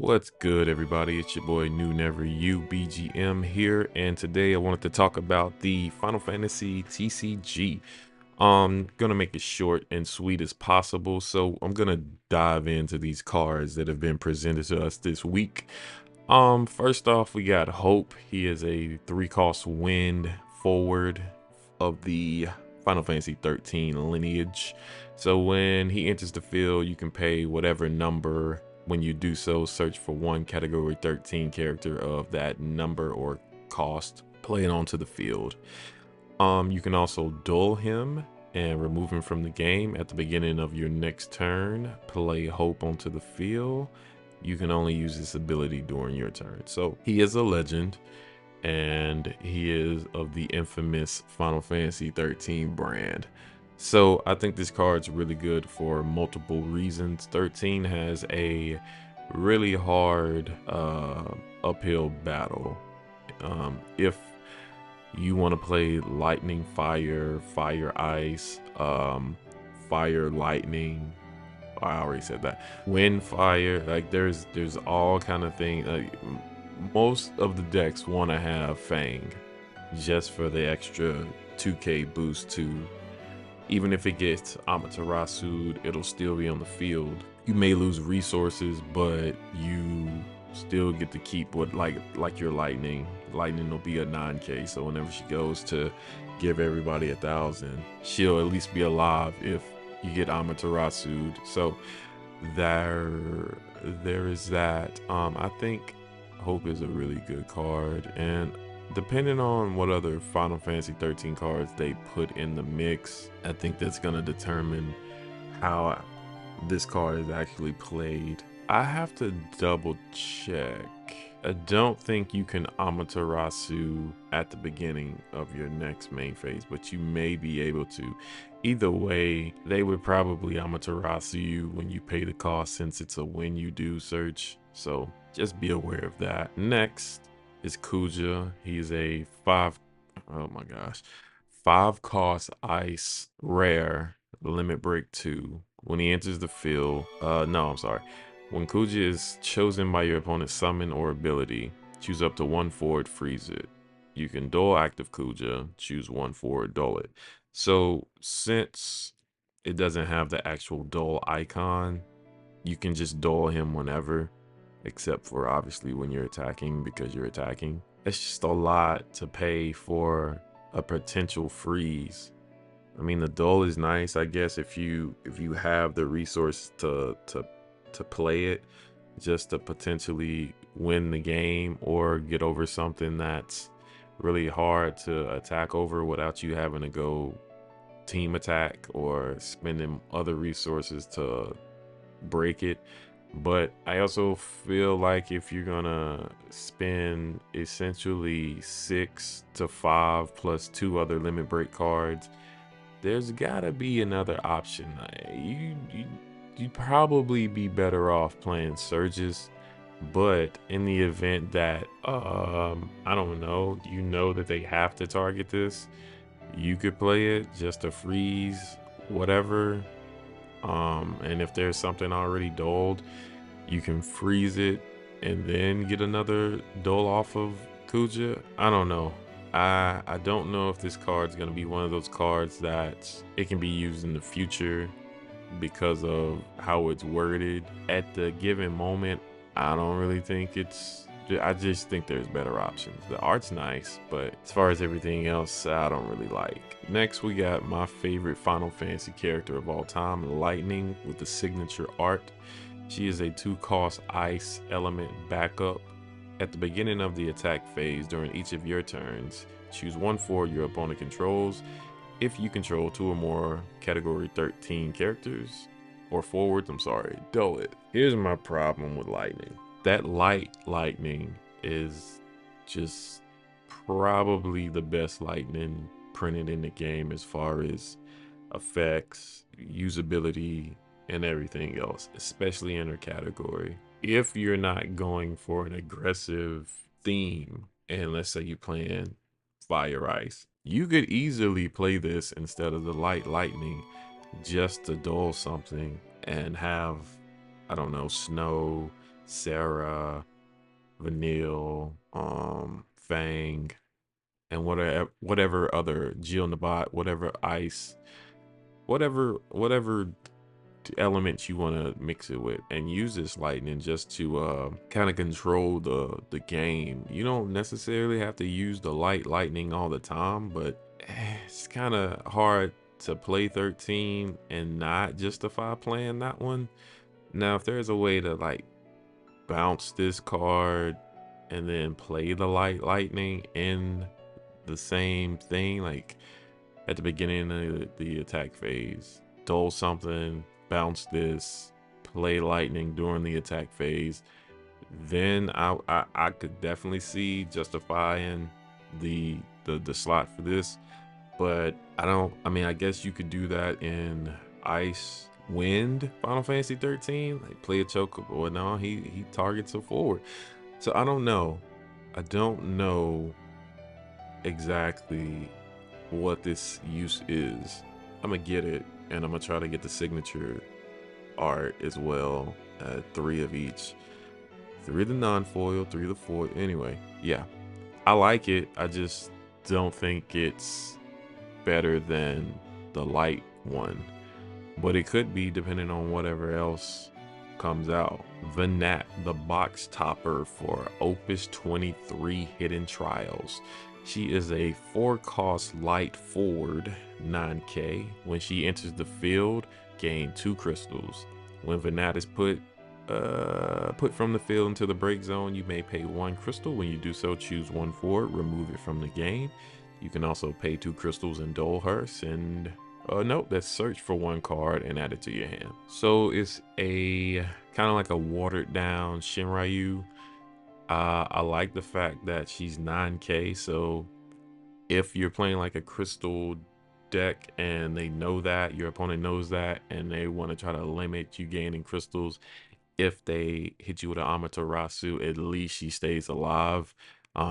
What's good, everybody? It's your boy New Never You BGM here, and today I wanted to talk about the Final Fantasy TCG. Gonna make it short and sweet as possible, so I'm gonna dive into these cards that have been presented to us this week. First off, we got Hope. He is a 3-cost wind forward of the Final Fantasy 13 lineage. So when he enters the field, you can pay whatever number. When you do so, search for one category 13 character of that number or cost, play it onto the field. You can also duel him and remove him from the game at the beginning of your next turn. Play Hope onto the field. You can only use this ability during your turn. So he is a legend, and he is of the infamous Final Fantasy 13 brand. So I think this card's really good for multiple reasons. 13 has a really hard uphill battle. If you want to play lightning, fire, fire, ice, fire, lightning, I already said that, wind, fire, like there's all kind of things. Like most of the decks want to have Fang just for the extra 2k boost to, even if it gets Amaterasu'd, it'll still be on the field. You may lose resources, but you still get to keep what, like your lightning. Lightning will be a 9k, so whenever she goes to give everybody 1,000, she'll at least be alive if you get Amaterasu'd. So there is that. I think Hope is a really good card, and depending on what other Final Fantasy 13 cards they put in the mix, I think that's going to determine how this card is actually played. I have to double check. I don't think you can Amaterasu at the beginning of your next main phase, but you may be able to. Either way, they would probably Amaterasu you when you pay the cost, since it's a when you do search. So just be aware of that. Next is Kuja. He's a 5-cost ice rare, limit break 2. When he enters the field, when Kuja is chosen by your opponent's summon or ability, choose up to one forward, freeze it. You can duel active Kuja, choose one forward, duel it. So since it doesn't have the actual duel icon, you can just duel him whenever, except for obviously when you're attacking, because you're attacking. It's just a lot to pay for a potential freeze. I mean, the duel is nice, I guess, if you have the resource to play it, just to potentially win the game or get over something that's really hard to attack over without you having to go team attack or spending other resources to break it. But I also feel like if you're gonna spend essentially 6 to 5 plus 2 other limit break cards, there's gotta be another option. You'd probably be better off playing Surges, but in the event that I don't know, that they have to target this, you could play it just to freeze whatever. And if there's something already dulled, you can freeze it and then get another dull off of Kuja. I don't know. I don't know if this card's gonna be one of those cards that it can be used in the future because of how it's worded. At the given moment, I don't really think I just think there's better options. The art's nice, but as far as everything else, I don't really like. Next, we got my favorite Final Fantasy character of all time, Lightning, with the signature art. She is a 2-cost ice element backup. At the beginning of the attack phase during each of your turns, choose one forward your opponent controls. If you control 2 or more category 13 characters, or forwards, duel it. Here's my problem with Lightning. That lightning is just probably the best lightning printed in the game as far as effects, usability, and everything else, especially in her category. If you're not going for an aggressive theme, and let's say you're playing fire ice, you could easily play this instead of the lightning, just to duel something and have, I don't know, snow, Sarah, Vanille, Fang, and whatever other Jill Nabat, whatever ice, whatever elements you want to mix it with, and use this lightning just to kind of control the game. You don't necessarily have to use the lightning all the time, but it's kind of hard to play 13 and not justify playing that one. Now if there's a way to like bounce this card and then play the lightning in the same thing, like at the beginning of the attack phase, dull something, bounce this, play lightning during the attack phase, then I could definitely see justifying the slot for this. But I mean, I guess you could do that in Ice Wind Final Fantasy 13, like play a chocobo. But no, he targets a forward. So I don't know. I don't know exactly what this use is. I'm gonna get it, and I'm gonna try to get the signature art as well. 3 of each. 3 of the non-foil, 3 of the foil. Anyway, yeah, I like it. I just don't think it's better than the light one, but it could be depending on whatever else comes out. Vanat, the box topper for Opus 23 Hidden Trials. She is a 4-cost light forward, 9k. When she enters the field, gain 2 crystals. When Vanat is put from the field into the break zone, you may pay 1 crystal. When you do so, choose 1 forward, remove it from the game. You can also pay 2 crystals and dole her. Send a note that's search for 1 card and add it to your hand. So it's a kind of like a watered down Shinryu. I like the fact that she's 9k, so if you're playing like a crystal deck and they know that, your opponent knows that, and they want to try to limit you gaining crystals, if they hit you with an Amaterasu, at least she stays alive.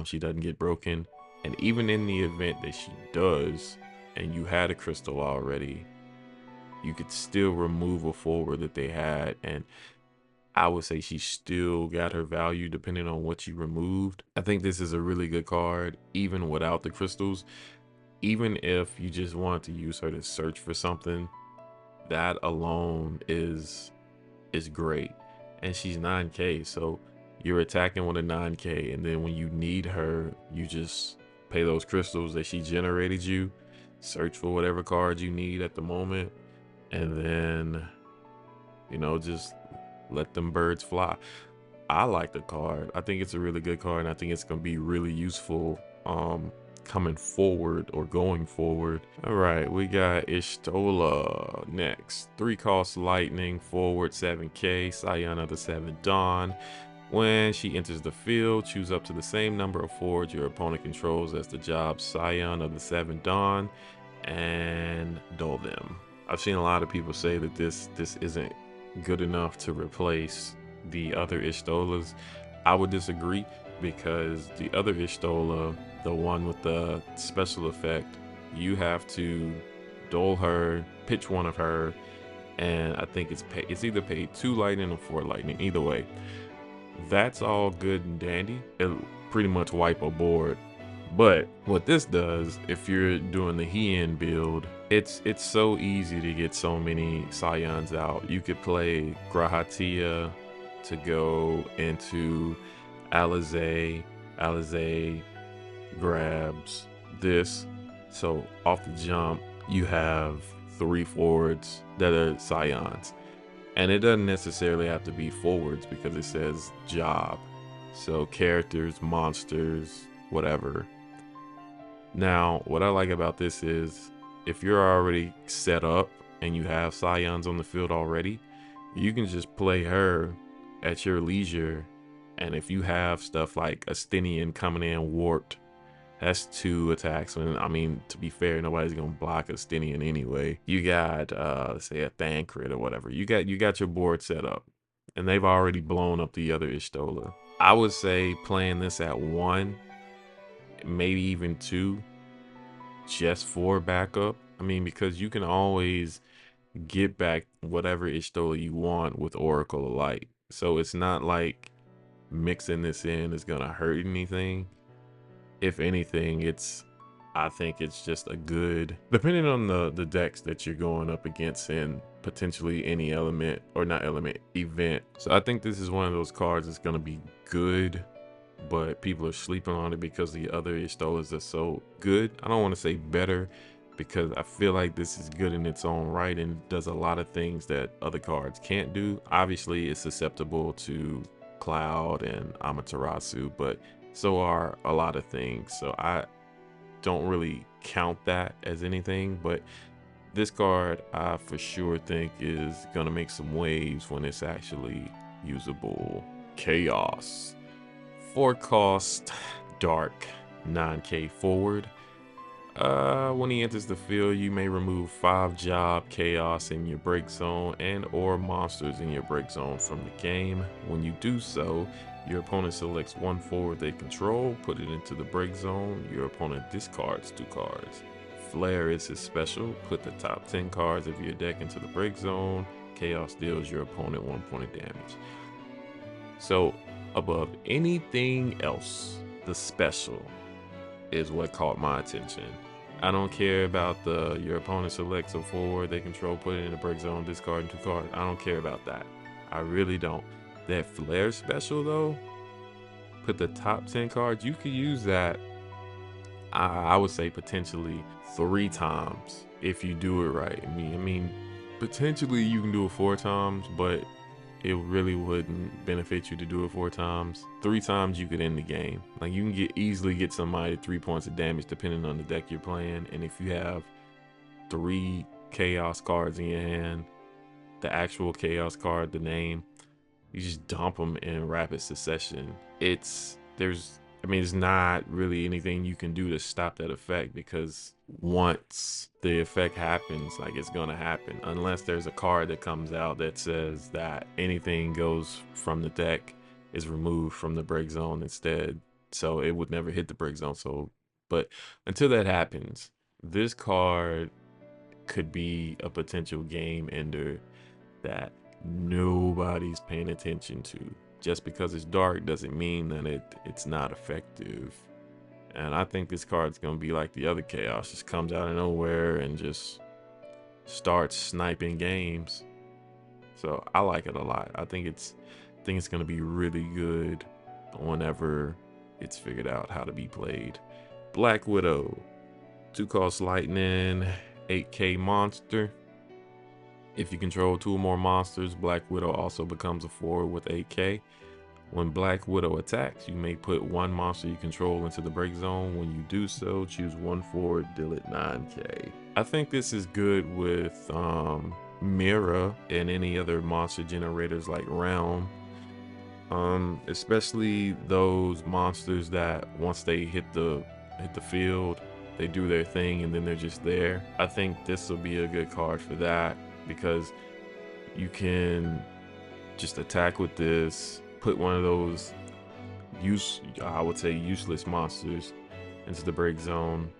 She doesn't get broken. And even in the event that she does, and you had a crystal already, you could still remove a forward that they had, and I would say she still got her value depending on what you removed. I think this is a really good card, even without the crystals. Even if you just want to use her to search for something, that alone is great. And she's 9k, so you're attacking with a 9k, and then when you need her, you just pay those crystals that she generated you, search for whatever cards you need at the moment, and then, you know, just let them birds fly. I like the card. I think it's a really good card, and I think it's gonna be really useful coming forward or going forward. All right, we got Ishtola next. 3-cost lightning, forward 7k, Scion of the 7th Dawn. When she enters the field, choose up to the same number of forwards your opponent controls as the job Scion of the 7th Dawn and dull them. I've seen a lot of people say that this isn't good enough to replace the other Ishtolas. I would disagree, because the other Ishtola, the one with the special effect, you have to dole her, pitch 1 of her, and I think it's either paid 2 lightning or 4 lightning. Either way, that's all good and dandy. It'll pretty much wipe a board. But what this does, if you're doing the Hien build, it's so easy to get so many Scions out. You could play Grahatia to go into Alizé. Alizé grabs this, so off the jump you have 3 forwards that are Scions, and it doesn't necessarily have to be forwards because it says job, so characters, monsters, whatever. Now what I like about this is, if you're already set up and you have Scions on the field already, you can just play her at your leisure. And if you have stuff like Astinian coming in warped, that's 2 attacks. I mean, to be fair, nobody's gonna block Astinian anyway. You got let's say a Thancred or whatever. You got your board set up, and they've already blown up the other Ishtola. I would say playing this at 1, maybe even 2, just for backup. I mean, because you can always get back whatever Ishtola you want with Oracle of Light. So it's not like mixing this in is gonna hurt anything. If anything, I think it's just a good, depending on the decks that you're going up against and potentially any element, or not element, event. So I think this is one of those cards that's gonna be good, but people are sleeping on it because the other Ishtolas are so good. I don't want to say better, because I feel like this is good in its own right and does a lot of things that other cards can't do. Obviously, it's susceptible to Cloud and Amaterasu, but so are a lot of things. So I don't really count that as anything, but this card I for sure think is gonna make some waves when it's actually usable. Chaos. 4 cost, dark, 9k forward. When he enters the field, you may remove 5 job, chaos in your break zone and or monsters in your break zone from the game. When you do so, your opponent selects 1 forward they control, put it into the break zone. Your opponent discards 2 cards. Flare is his special. Put the top 10 cards of your deck into the break zone. Chaos deals your opponent 1 point of damage. So above anything else, the special is what caught my attention. I don't care about your opponent selects a forward they control, put it in the break zone, discarding 2 cards. I don't care about that. I really don't. That flare special though, put the top 10 cards, you could use that, I would say potentially 3 times if you do it right. I mean, potentially you can do it 4 times, but it really wouldn't benefit you to do it 4 times. 3 times you could end the game. Like, you can easily get somebody 3 points of damage depending on the deck you're playing. And if you have 3 chaos cards in your hand, the actual chaos card, the name, you just dump them in rapid succession. There's not really anything you can do to stop that effect, because once the effect happens, like, it's gonna happen, unless there's a card that comes out that says that anything goes from the deck is removed from the break zone instead, so it would never hit the break zone. So, but until that happens, this card could be a potential game ender that nobody's paying attention to. Just because it's dark doesn't mean that it's not effective. And I think this card's gonna be like the other chaos, just comes out of nowhere and just starts sniping games. So I like it a lot. I think it's gonna be really good whenever it's figured out how to be played. Black Widow, 2 cost lightning, 8k monster. If you control 2 or more monsters, Black Widow also becomes a forward with 8k. When Black Widow attacks, you may put 1 monster you control into the break zone. When you do so, choose 1 forward, deal it 9k. I think this is good with Mira and any other monster generators like Realm. Especially those monsters that once they hit the field, they do their thing and then they're just there. I think this will be a good card for that, because you can just attack with this, put one of those I would say useless monsters into the break zone,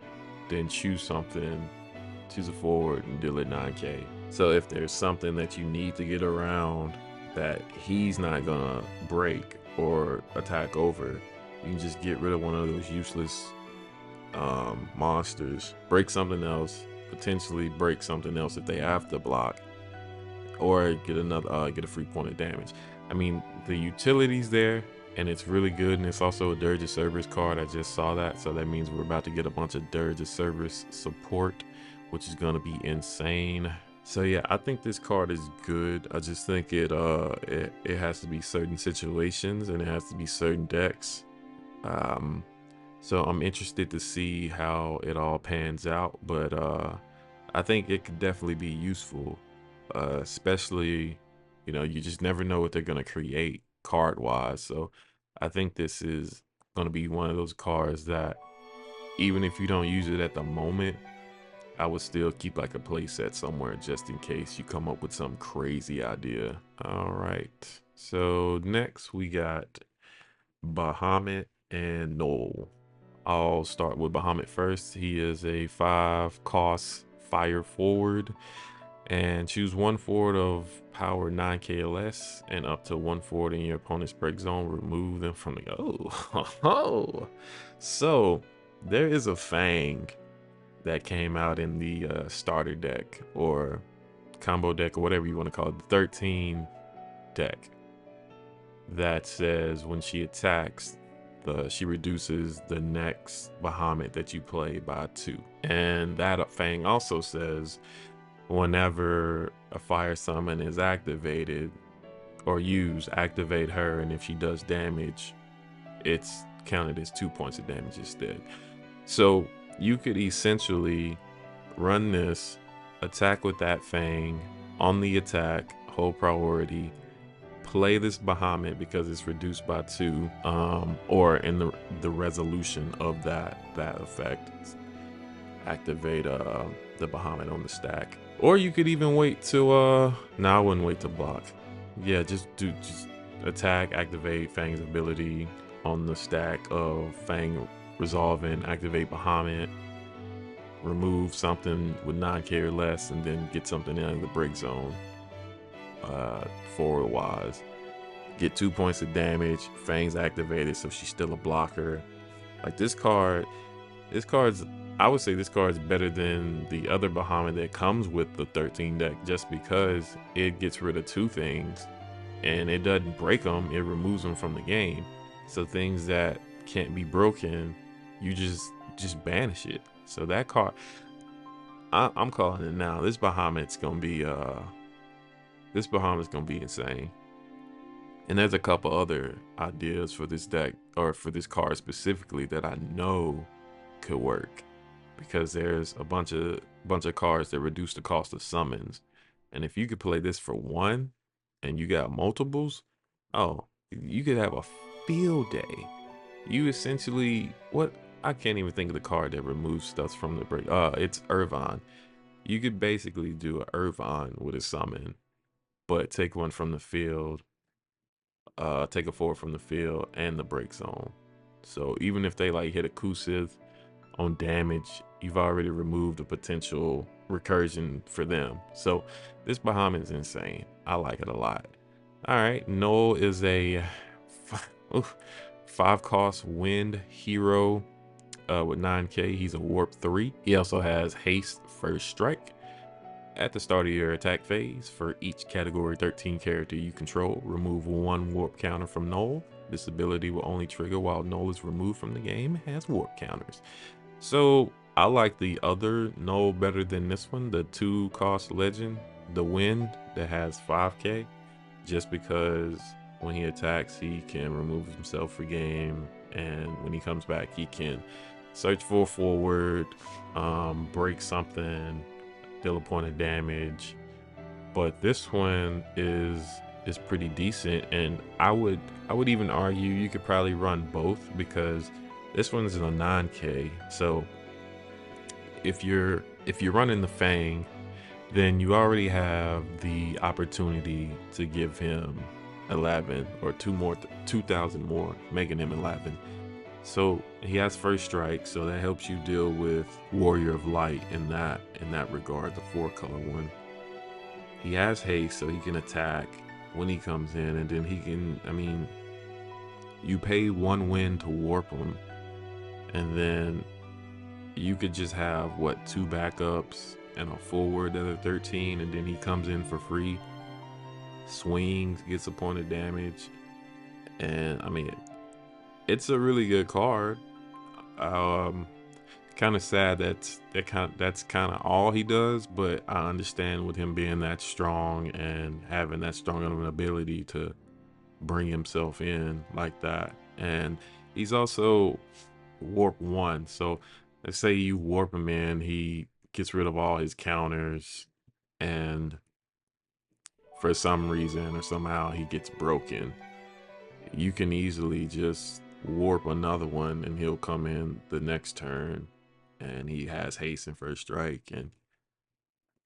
then choose a forward and deal it 9k. So if there's something that you need to get around that he's not gonna break or attack over, you can just get rid of one of those useless monsters, break something else, potentially break something else if they have to block, or get a free point of damage. I mean, the utility's there and it's really good, and it's also a Dirge of Cerberus card. I just saw that, so that means we're about to get a bunch of Dirge of Cerberus support, which is gonna be insane. So yeah, I think this card is good. I just think it has to be certain situations and it has to be certain decks. So I'm interested to see how it all pans out, but I think it could definitely be useful, especially, you just never know what they're going to create card wise. So I think this is going to be one of those cards that even if you don't use it at the moment, I would still keep like a play set somewhere just in case you come up with some crazy idea. All right, so next we got Bahamut and Noel. I'll start with Bahamut first. He is a 5 cost fire forward, And choose one forward of power 9k or less, and up to one forward in your opponent's break zone. Remove them from the oh. So there is a Fang that came out in the starter deck or combo deck or whatever you want to call it, the 13 deck, that says when she attacks, she reduces the next Bahamut that you play by 2. And that Fang also says whenever a fire summon is activated or used, activate her, and if she does damage, it's counted as 2 points of damage instead. So you could essentially run this, attack with that Fang on the attack, hold priority, play this Bahamut because it's reduced by 2, or in the resolution of that effect, activate the Bahamut on the stack. Or you could even wait to I wouldn't wait to block. Yeah, just attack, activate Fang's ability on the stack of Fang resolving, activate Bahamut, remove something with 9k or less, and then get something out of the break zone. Forward wise, get 2 points of damage. Fang's activated, so she's still a blocker. Like this card's, I would say this card's better than the other Bahamut that comes with the 13 deck, just because it gets rid of 2 things and it doesn't break them, it removes them from the game. So things that can't be broken, you just banish it. So that card, I'm calling it now. This Bahamut's gonna be insane. And there's a couple other ideas for this deck, or for this card specifically, that I know could work, because there's a bunch of cards that reduce the cost of summons. And if you could play this for 1 and you got multiples, oh, you could have a field day. You essentially, I can't even think of the card that removes stuff from the break. It's Irvine. You could basically do a Irvine with a summon, but take one from the field, take a forward from the field and the break zone. So even if they like hit a Kusith on damage, you've already removed the potential recursion for them. So this Bahamut is insane. I like it a lot. All right, Noel is a 5-cost wind hero with 9k. He's a warp 3. He also has haste, first strike. At the start of your attack phase, for each category 13 character you control, remove 1 warp counter from Noel. This ability will only trigger while Noel is removed from the game and has warp counters. So I like the other Noel better than this one, the 2-cost legend, the wind, that has 5k, just because when he attacks, he can remove himself for game, and when he comes back, he can search for a forward, break something, deal a point of damage. But this one is pretty decent, and I would even argue you could probably run both, because this one's in a 9k. So if you're running the Fang, then you already have the opportunity to give him 11 or 2,000 more, making him 11. So he has first strike, so that helps you deal with Warrior of Light in that regard, the 4-color one. He has haste, so he can attack when he comes in, and then he can, I mean, you pay 1 win to warp him, and then you could just have 2 backups and a forward that are 13, and then he comes in for free, swings, gets a point of damage, and I mean, it's a really good card. Kind of sad that's kind of all he does, but I understand with him being that strong and having that strong of an ability to bring himself in like that. And he's also warp 1, so let's say you warp him in, he gets rid of all his counters, and for some reason or somehow he gets broken. You can easily just warp another one and he'll come in the next turn, and he has haste and first strike, and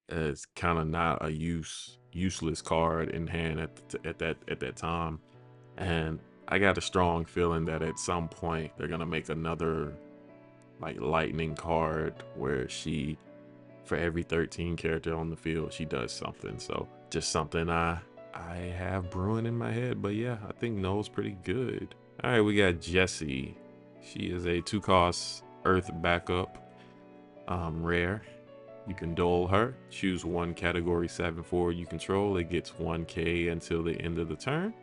it's kind of not a useless card in hand at that time. And I got a strong feeling that at some point they're gonna make another like lightning card where she for every 13 character on the field, she does something. So just something I have brewing in my head. But yeah, I think Noel's pretty good. All right, we got Jessie. She is a 2-cost Earth backup, rare. You can dole her. Choose one category 7 forward you control. It gets 1k until the end of the turn.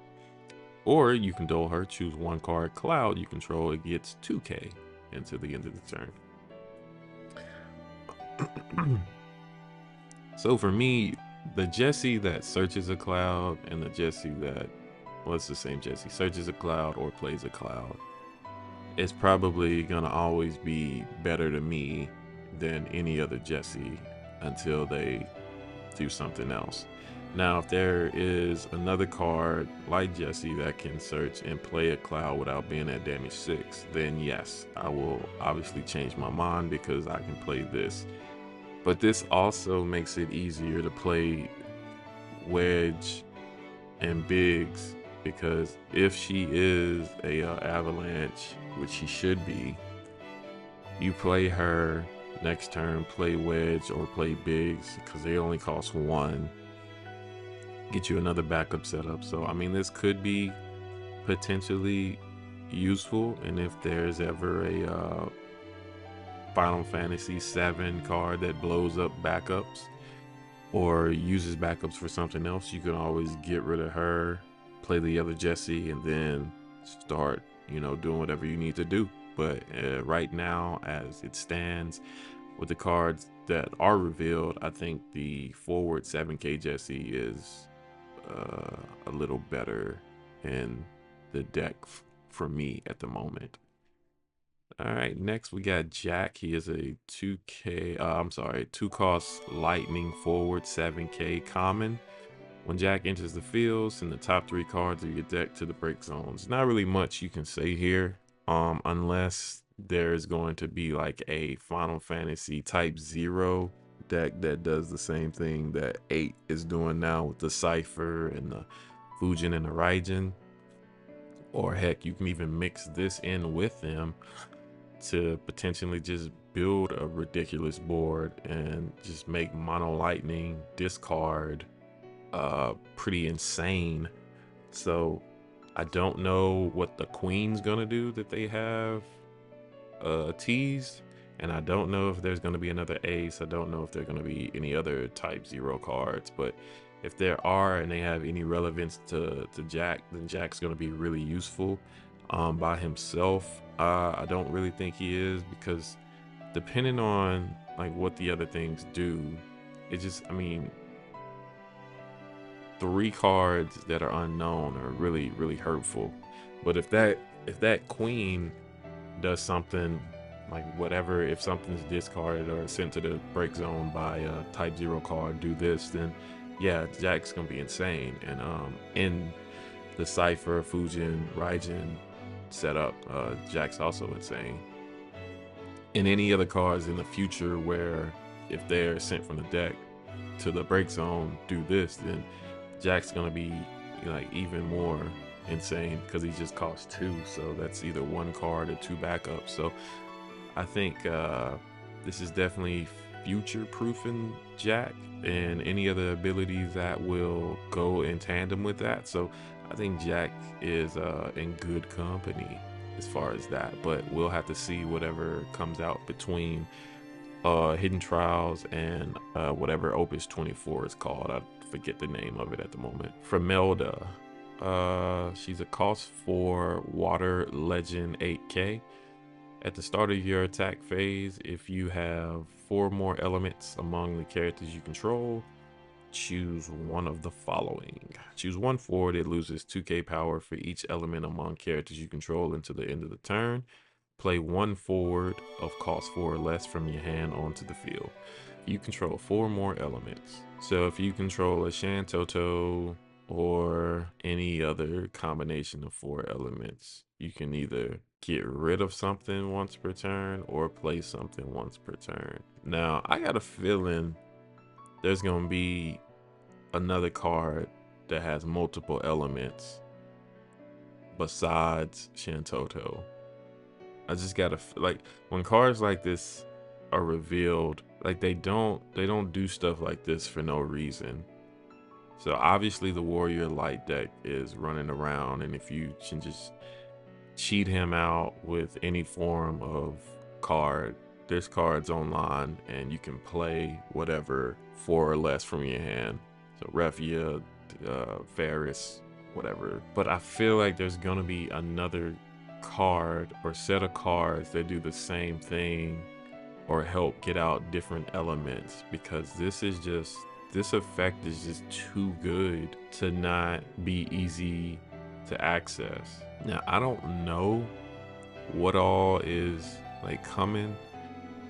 Or you can dole her. Choose one card cloud you control. It gets 2k until the end of the turn. So for me, the Jessie that searches a cloud and the Jessie that, well, it's the same Jessie, searches a cloud or plays a cloud, it's probably gonna always be better to me than any other Jessie until they do something else. Now, if there is another card like Jessie that can search and play a cloud without being at damage 6, then yes, I will obviously change my mind because I can play this. But this also makes it easier to play Wedge and Biggs, because if she is a Avalanche, which she should be, you play her next turn, play Wedge or play Biggs, because they only cost 1, get you another backup setup. So I mean, this could be potentially useful, and if there's ever a Final Fantasy VII card that blows up backups or uses backups for something else, you can always get rid of her, play the other Jessie, and then start, doing whatever you need to do. But right now, as it stands, with the cards that are revealed, I think the forward 7k Jessie is a little better in the deck for me at the moment. All right, next we got Jack. He is a 2-cost lightning forward 7k common. When Jack enters the field, send the top 3 cards of your deck to the break zones. Not really much you can say here, unless there's going to be like a Final Fantasy type 0 deck that does the same thing that 8 is doing now with the Cypher and the Fujin and the Raijin. Or heck, you can even mix this in with them to potentially just build a ridiculous board and just make mono lightning discard pretty insane. So I don't know what the queen's gonna do that they have teased, and I don't know if there's gonna be another ace. I don't know if there's gonna be any other type 0 cards, but if there are and they have any relevance to Jack, then Jack's gonna be really useful. By himself, I don't really think he is, because depending on like what the other things do, it just, I mean, 3 cards that are unknown are really, really hurtful. But if that queen does something like whatever, if something's discarded or sent to the break zone by a type 0 card, do this, then yeah, Jack's gonna be insane. And in the Cypher, Fujin, Raijin setup, Jack's also insane. And any other cards in the future where if they're sent from the deck to the break zone, do this, then Jack's gonna be like even more insane, because he just costs 2, so that's either 1 card or 2 backups. So I think this is definitely future proofing Jack and any other abilities that will go in tandem with that. So I think Jack is in good company as far as that, but we'll have to see whatever comes out between Hidden Trials and whatever Opus 24 is called. I forget the name of it at the moment. Fremelda, she's a cost 4 water legend 8k. At the start of your attack phase, if you have 4 more elements among the characters you control, choose one of the following. Choose one forward. It loses 2k power for each element among characters you control until the end of the turn. Play 1 forward of cost 4 or less from your hand onto the field. You control 4 more elements. So if you control a Shantoto or any other combination of 4 elements, you can either get rid of something once per turn or play something once per turn. Now, I got a feeling there's gonna be another card that has multiple elements besides Shantoto. I just gotta, like, when cards like this are revealed. Like they don't do stuff like this for no reason. So obviously the warrior light deck is running around, and if you can just cheat him out with any form of card, there's cards online and you can play whatever 4 or less from your hand. So Refia, Ferris, whatever. But I feel like there's gonna be another card or set of cards that do the same thing or help get out different elements, because this effect is just too good to not be easy to access. Now, I don't know what all is like coming,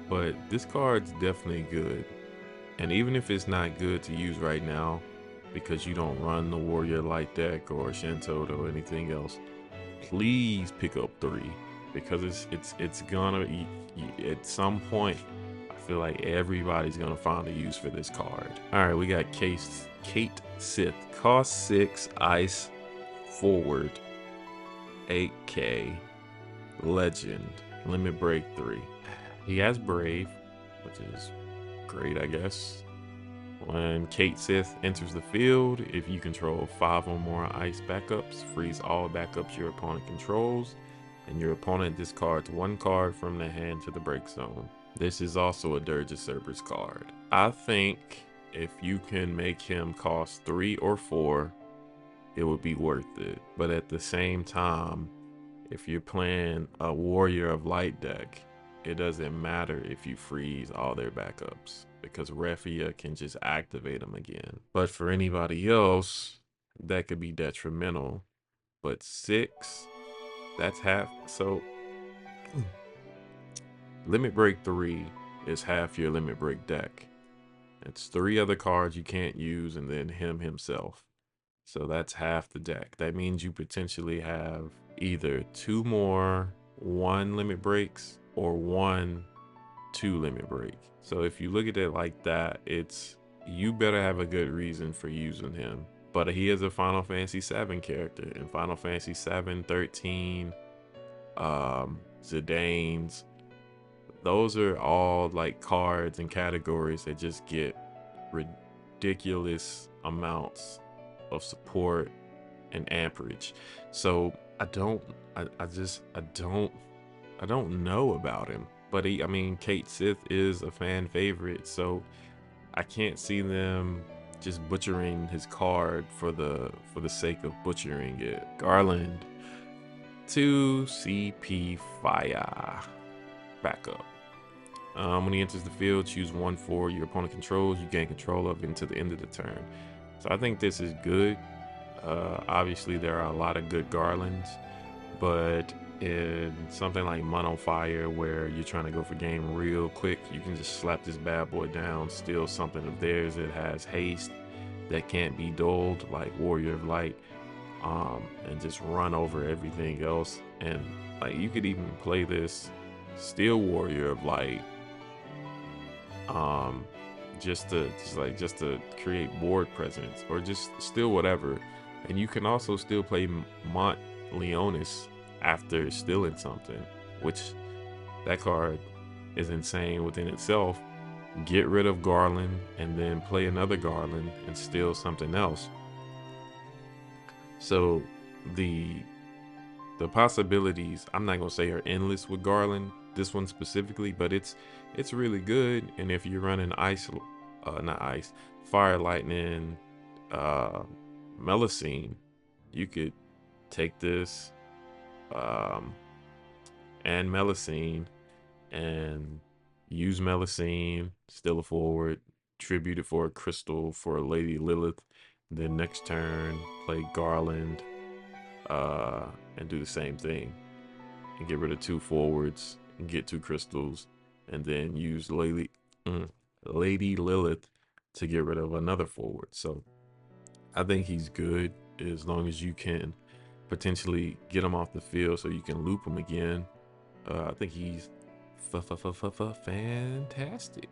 but this card's definitely good. And even if it's not good to use right now because you don't run the warrior light deck or Shintoto or anything else, please pick up 3, because it's gonna at some point. I feel like everybody's gonna find a use for this card. All right, we got Kate Sith, cost 6, ice, forward, 8k, legend, limit break 3. He has brave, which is great, I guess. When Kate Sith enters the field, if you control 5 or more ice backups, freeze all backups your opponent controls, and your opponent discards 1 card from the hand to the break zone. This is also a Dirge of Cerberus card. I think if you can make him cost 3 or 4, it would be worth it. But at the same time, if you're playing a Warrior of Light deck, it doesn't matter if you freeze all their backups, because Refia can just activate them again. But for anybody else, that could be detrimental. But 6, that's half. So limit break 3 is half your limit break deck. It's 3 other cards you can't use and then him himself. So that's half the deck. That means you potentially have either 2 more 1 limit breaks or 1 2 limit break. So if you look at it like that, it's, you better have a good reason for using him. But he is a Final Fantasy 7 character. In Final Fantasy 7, 13, Zidane's, those are all like cards and categories that just get ridiculous amounts of support and amperage. So I don't know about him. But I mean, Kate Sith is a fan favorite, so I can't see them just butchering his card for the sake of butchering it. Garland, 2 CP fire backup. When he enters the field, choose 1/4 your opponent controls. You gain control of until the end of the turn. So I think this is good. Obviously, there are a lot of good Garlands, but in something like Mono Fire, where you're trying to go for game real quick, you can just slap this bad boy down, steal something of theirs that has haste that can't be dulled, like Warrior of Light, and just run over everything else. And like, you could even play this Steel Warrior of Light, just to create board presence, or just steal whatever. And you can also still play Mont Leonis after stealing something, which that card is insane within itself. Get rid of Garland and then play another Garland and steal something else. So the possibilities, I'm not gonna say are endless with Garland, this one specifically, but it's really good. And if you're running fire, lightning, Melusine, you could take this and Melusine and use Melusine, steal a forward, tribute it for a crystal for Lady Lilith, then next turn play Garland, and do the same thing and get rid of 2 forwards and get 2 crystals, and then use Lady Lilith to get rid of another forward. So I think he's good as long as you can potentially get him off the field so you can loop him again. I think he's fantastic.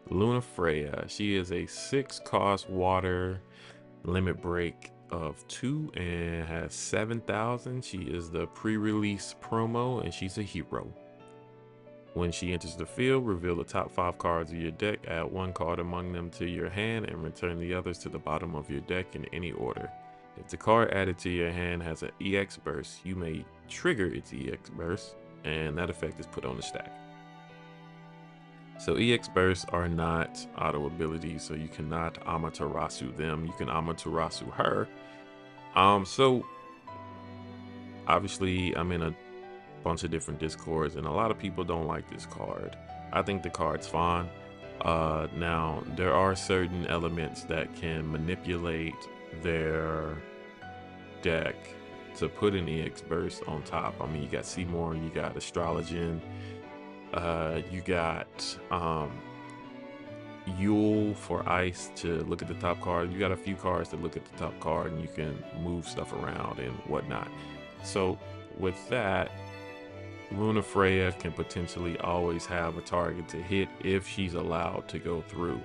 Luna Freya, she is a 6 cost water limit break of 2 and has 7,000. She is the pre-release promo, and she's a hero. When she enters the field, reveal the top 5 cards of your deck, add 1 card among them to your hand, and return the others to the bottom of your deck in any order. If the card added to your hand has an EX burst, you may trigger its EX burst, and that effect is put on the stack. So EX bursts are not auto abilities, so you cannot Amaterasu them. You can Amaterasu her. So obviously I'm in a bunch of different discords, and a lot of people don't like this card. I think the card's fine. Now there are certain elements that can manipulate their deck to put an EX burst on top. I mean, you got Seymour, you got Astrologian, you got Yule for ice to look at the top card. You got a few cards to look at the top card, and you can move stuff around and whatnot. So with that, Luna Freya can potentially always have a target to hit if she's allowed to go through.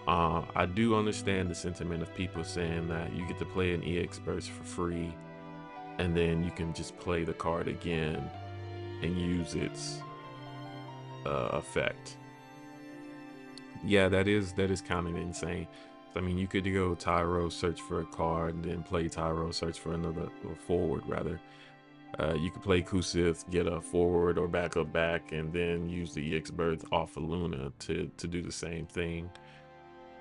I do understand the sentiment of people saying that you get to play an EX burst for free, and then you can just play the card again and use its effect. Yeah, that is kind of insane. I mean, you could go Tyro, search for a card, and then play Tyro, search for another, or forward rather. You could play Kusith, get a forward or backup back, and then use the EX burst off of Luna to do the same thing.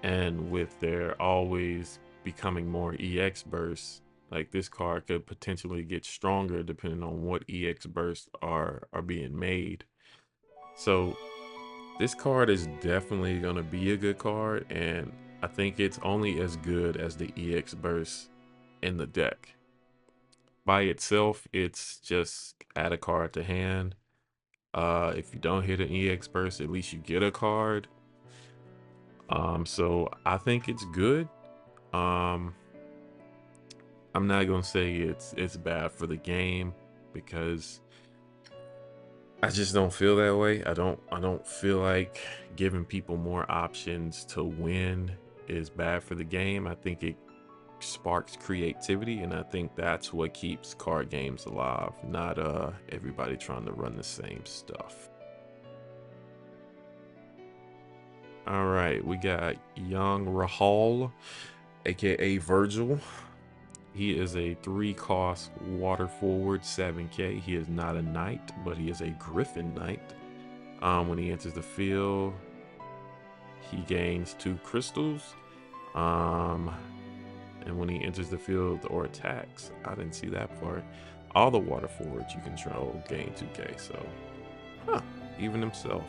And with there always becoming more EX bursts, like this card could potentially get stronger depending on what EX bursts are being made. So this card is definitely going to be a good card, and I think it's only as good as the EX burst in the deck. By itself, it's just add a card to hand. If you don't hit an EX burst, at least you get a card. So I think it's good. I'm not gonna say it's bad for the game, because I just don't feel that way. I don't feel like giving people more options to win is bad for the game. I think it sparks creativity, and I think that's what keeps card games alive, not everybody trying to run the same stuff. All right, we got young Rahul, aka Virgil. He is a 3-cost water forward, 7k. He is not a knight, but he is a Griffin knight. When he enters the field, he gains 2 crystals. And when he enters the field or attacks, I didn't see that part. All the water forwards you control gain 2k. So, even himself.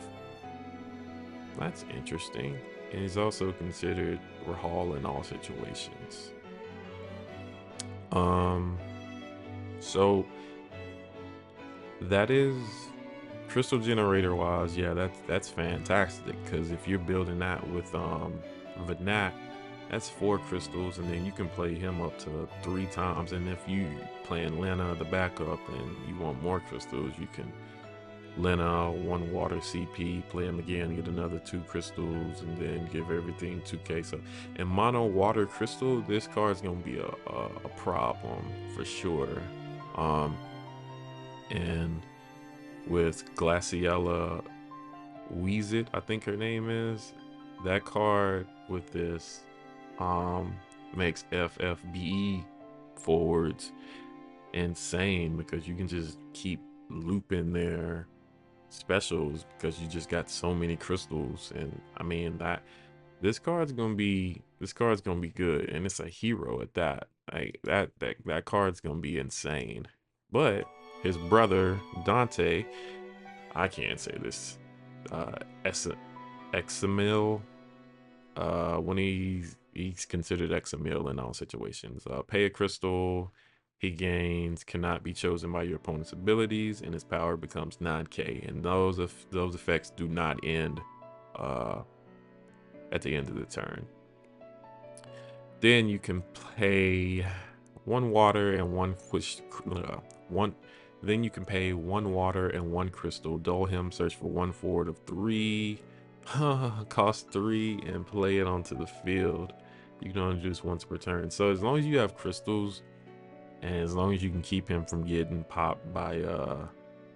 That's interesting. And he's also considered Rahul in all situations. So that is crystal generator wise. Yeah, that's fantastic, because if you're building that with Vinat, that's 4 crystals, and then you can play him up to 3 times. And if you playing Lena the backup and you want more crystals, you can Lena 1 water CP, play him again, get another 2 crystals, and then give everything 2k. So in mono water crystal, this card is gonna be a problem for sure. And with Glaciella Weezit, I think her name is, that card with this makes FFBE forwards insane, because you can just keep looping their specials because you just got so many crystals. And I mean, that this card's gonna be good, and it's a hero at that. Like that card's gonna be insane. But his brother Dante, I can't say this, Examil, when he's considered Examil in all situations. Pay a crystal, he gains cannot be chosen by your opponent's abilities, and his power becomes 9k. And those effects do not end at the end of the turn. Then you can pay 1 water and 1 then you can pay 1 water and 1 crystal, dull him, search for 1 forward of 3, cost 3, and play it onto the field. You can only do this once per turn. So as long as you have crystals, and as long as you can keep him from getting popped by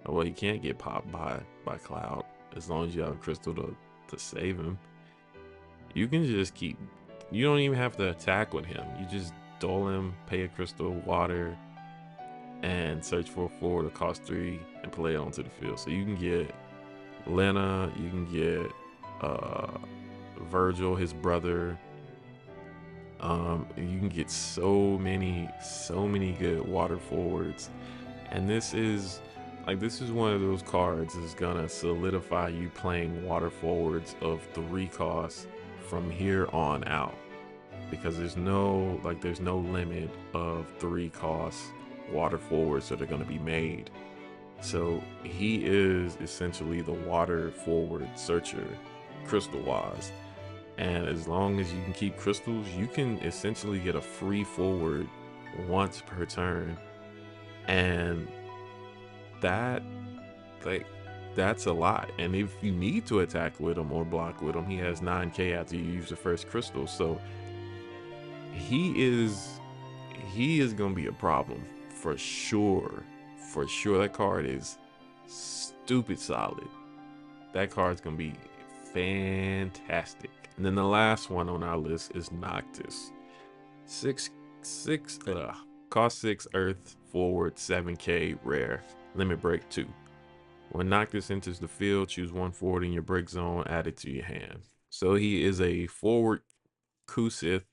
well, he can't get popped by Cloud. As long as you have a crystal to save him, you can just keep. You don't even have to attack with him. You just dole him, pay a crystal, water, and search for a forward to cost 3 and play it onto the field. So you can get Lena, you can get Virgil, his brother. You can get so many good water forwards, and this is one of those cards that's gonna solidify you playing water forwards of 3 costs from here on out, because there's no limit of 3 costs water forwards that are gonna be made. So he is essentially the water forward searcher, crystal wise. And as long as you can keep crystals, you can essentially get a free forward once per turn. And that, like, that's a lot. And if you need to attack with him or block with him, he has 9k after you use the first crystal. So he is gonna be a problem for sure. For sure. That card is stupid solid. That card's gonna be fantastic. And then the last one on our list is Noctis. Cost 6 Earth, forward, 7k, rare, limit break 2. When Noctis enters the field, choose 1 forward in your break zone, add it to your hand. So he is a forward Kusith,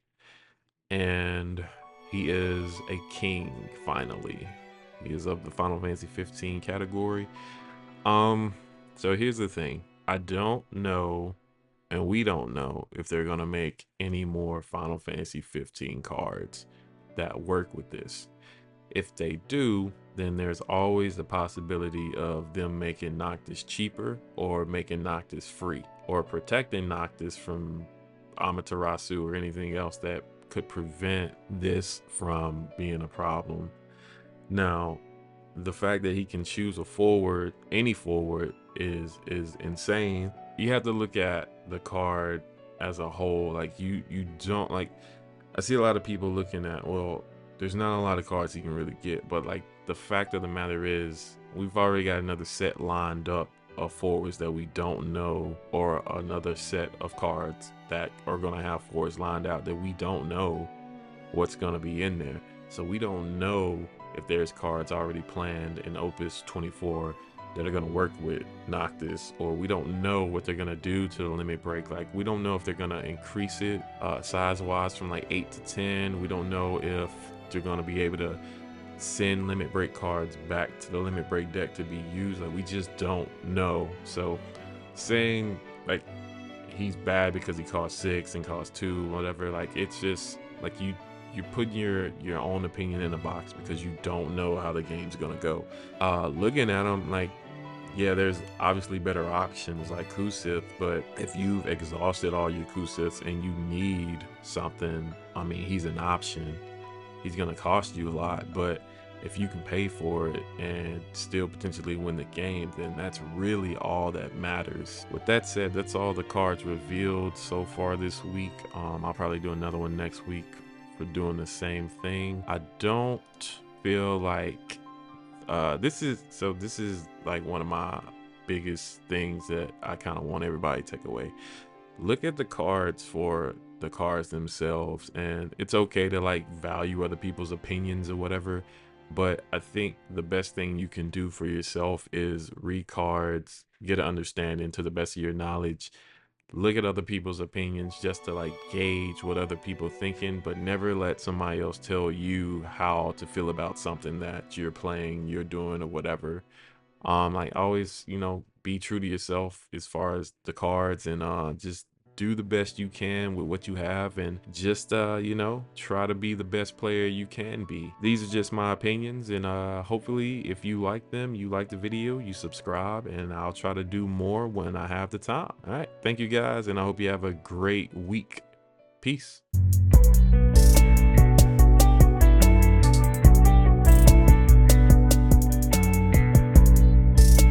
and he is a king finally. He is of the Final Fantasy 15 category. So here's the thing. I don't know, and we don't know, if they're gonna make any more Final Fantasy 15 cards that work with this. If they do, then there's always the possibility of them making Noctis cheaper, or making Noctis free, or protecting Noctis from Amaterasu or anything else that could prevent this from being a problem. Now, the fact that he can choose a forward, any forward, is insane. You have to look at the card as a whole. Like you don't, like, I see a lot of people looking at, well, there's not a lot of cards he can really get, but like the fact of the matter is we've already got another set lined up of forwards that we don't know, or another set of cards that are going to have forwards lined out that we don't know what's going to be in there. So we don't know if there's cards already planned in Opus 24 that are going to work with Noctis, or we don't know what they're going to do to the limit break. Like, we don't know if they're going to increase it size wise from like 8 to 10. We don't know if they're going to be able to send limit break cards back to the limit break deck to be used. Like, we just don't know. So saying like he's bad because he costs 6 and costs 2, whatever, like, it's just like you're putting your own opinion in a box because you don't know how the game's gonna go. Looking at him, like, yeah, there's obviously better options like Kusith, but if you've exhausted all your Kusiths and you need something, I mean, he's an option. He's gonna cost you a lot, but if you can pay for it and still potentially win the game, then that's really all that matters. With that said, that's all the cards revealed so far this week. I'll probably do another one next week for doing the same thing. I don't feel like this is like one of my biggest things that I kind of want everybody to take away. Look at the cards for the cards themselves, and it's okay to like value other people's opinions or whatever, but I think the best thing you can do for yourself is read cards, get an understanding to the best of your knowledge, look at other people's opinions just to like gauge what other people thinking, but never let somebody else tell you how to feel about something that you're playing, you're doing, or whatever. Like, always, be true to yourself as far as the cards, and just do the best you can with what you have, and just try to be the best player you can be. These are just my opinions, and hopefully if you like them, you like the video, you subscribe, and I'll try to do more when I have the time. All right, thank you guys, and I hope you have a great week. Peace.